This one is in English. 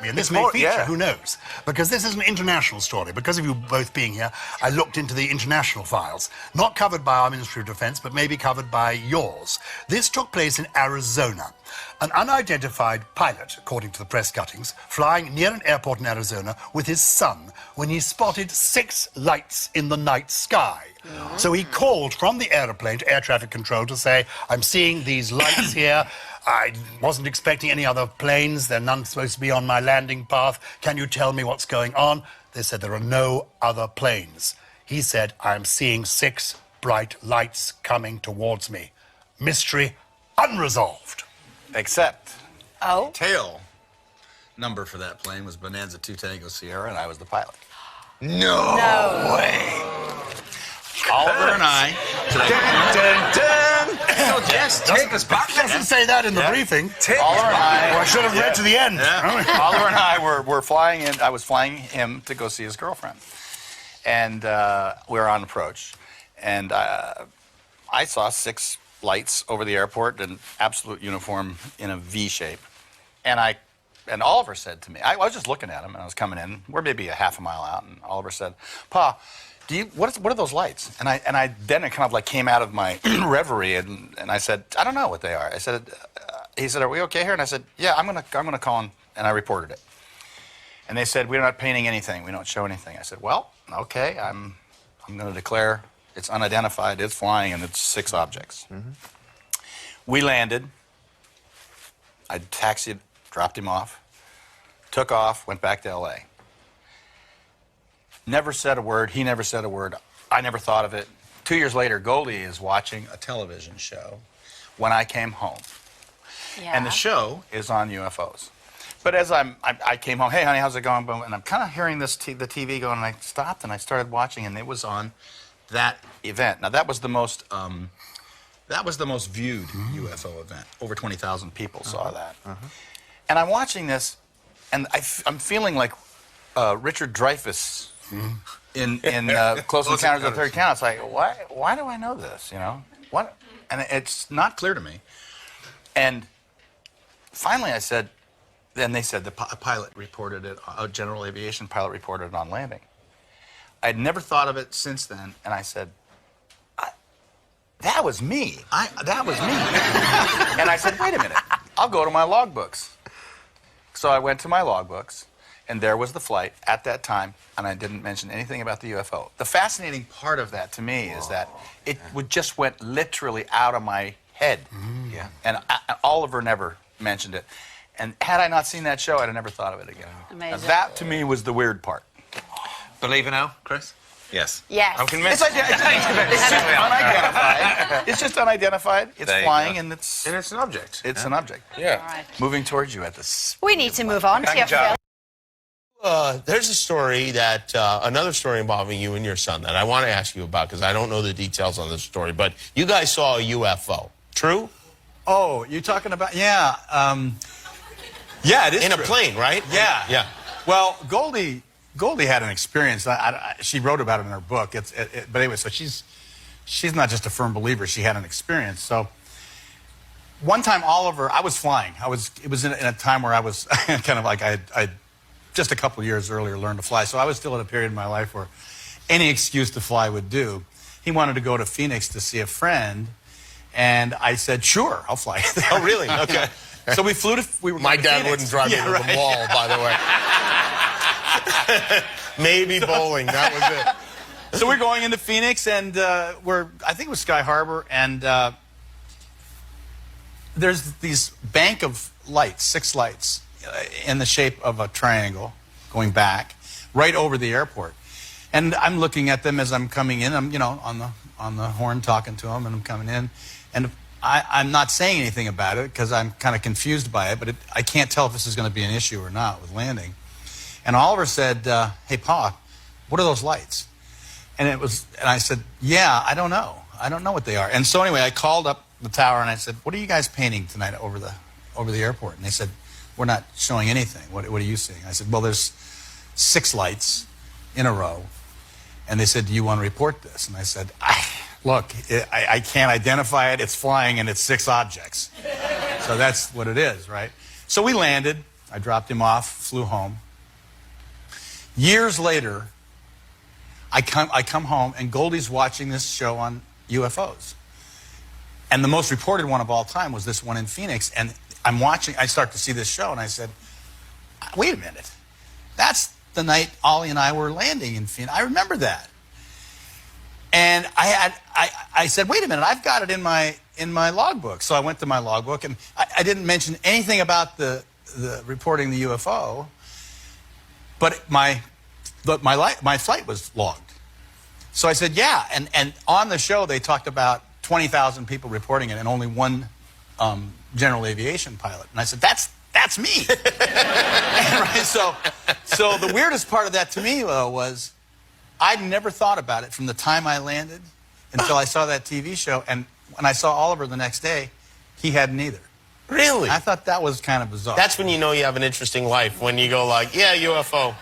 be, and this may feature, who knows? Because this is an international story. Because of you both being here, I looked into the international files. Not covered by our Ministry of Defense, but maybe covered by yours. This took place in Arizona. An unidentified pilot, according to the press cuttings, flying near an airport in Arizona with his son when he spotted 6 lights in the night sky. So he called from the aeroplane to air traffic control to say, I'm seeing these lights here. I wasn't expecting any other planes. There are none supposed to be on my landing path. Can you tell me what's going on? They said there are no other planes. He said, I'm seeing 6 bright lights coming towards me. Mystery unresolved. Except, tail number for that plane was Bonanza 2 Tango Sierra, and I was the pilot. no way. Oliver and I. So just take us back. Doesn't say that in the briefing. Oliver and I. I should have read to the end. Oliver and I were flying in. I was flying him to go see his girlfriend, and we were on approach, and I saw 6 lights over the airport in absolute uniform in a V shape, and Oliver said to me, I was just looking at him, and I was coming in. We're maybe a half a mile out, and Oliver said, "Pa, what are those lights?" And I then it kind of like came out of my reverie, and I said, "I don't know what they are." I said, he said, "Are we okay here?" And I said, "Yeah, I'm gonna call him," and I reported it. And they said, "We're not painting anything. We don't show anything." I said, "Well, okay, I'm going to declare it's unidentified, it's flying, and it's 6 objects." We landed. I taxied, dropped him off, took off, went back to L.A. Never said a word. He never said a word. I never thought of it. 2 years later, Goldie is watching a television show when I came home. And the show is on UFOs. But as I came home, "Hey, honey, how's it going?" And I'm kind of hearing the TV going, and I stopped, and I started watching, and it was on that event. Now, that was the most viewed UFO event. Over 20,000 people saw that. And I'm watching this, and I'm feeling like Richard Dreyfuss in Close Encounters of the Third Kind. It's like, why do I know this? You know what? And it's not clear to me. And finally, I said. Then they said a pilot reported it. A general aviation pilot reported it on landing. I'd never thought of it since then, and I said, "That was me. That was me." And I said, "Wait a minute. I'll go to my logbooks." So I went to my logbooks, and there was the flight at that time, and I didn't mention anything about the UFO. The fascinating part of that to me is that it just went literally out of my head. And Oliver never mentioned it. And had I not seen that show, I'd have never thought of it again. Amazing. Now, that, to me, was the weird part. Believer now, Chris? Yes. Yes. I'm convinced. It's just unidentified. It's just unidentified. It's flying, and it's And it's an object. an object. Yeah. All right. Moving towards you at this. We need to move on to your film. There's a story that, another story involving you and your son that I want to ask you about because I don't know the details on this story, but you guys saw a UFO. True? Oh, you're talking about, yeah, it is In a true. plane, right? Yeah. Yeah. Well, Goldie had an experience. She wrote about it in her book. But anyway, so she's not just a firm believer. She had an experience. So one time, Oliver, I was flying. It was in a time where I was kind of like I just a couple years earlier learned to fly. So I was still at a period in my life where any excuse to fly would do. He wanted to go to Phoenix to see a friend, and I said, "Sure, I'll fly." Oh, really? Okay. So we flew to. My dad wouldn't drive me to the mall, by the way. Maybe bowling. That was it. So we're going into Phoenix, and I think it was Sky Harbor, and there's these bank of lights, 6 lights, in the shape of a triangle, going back, right over the airport. And I'm looking at them as I'm coming in. I'm, on the horn talking to them, and I'm coming in, and I'm not saying anything about it because I'm kind of confused by it, but I can't tell if this is going to be an issue or not with landing. And Oliver said, "Hey, Pa, what are those lights?" And I said, "Yeah, I don't know. I don't know what they are." And so anyway, I called up the tower and I said, "What are you guys painting tonight over the airport?" And they said, "We're not showing anything. What are you seeing?" I said, "Well, there's 6 lights in a row." And they said, "Do you want to report this?" And I said, "Look, I can't identify it. It's flying, and it's 6 objects. So that's what it is, right?" So we landed. I dropped him off, flew home. Years later, I come home, and Goldie's watching this show on UFOs. And the most reported one of all time was this one in Phoenix. And I'm watching, I start to see this show, and I said, wait a minute. That's the night Ollie and I were landing in Phoenix. I remember that. And I said, wait a minute, I've got it in my logbook. So I went to my logbook, and I didn't mention anything about the reporting the UFO, but my flight was logged. So I said, yeah, and on the show they talked about 20,000 people reporting it and only one general aviation pilot. And I said, that's me. Right, so the weirdest part of that to me, though, was I'd never thought about it from the time I landed until I saw that TV show. And when I saw Oliver the next day, he hadn't either. Really? I thought that was kind of bizarre. That's when you know you have an interesting life, when you go like, yeah, UFO.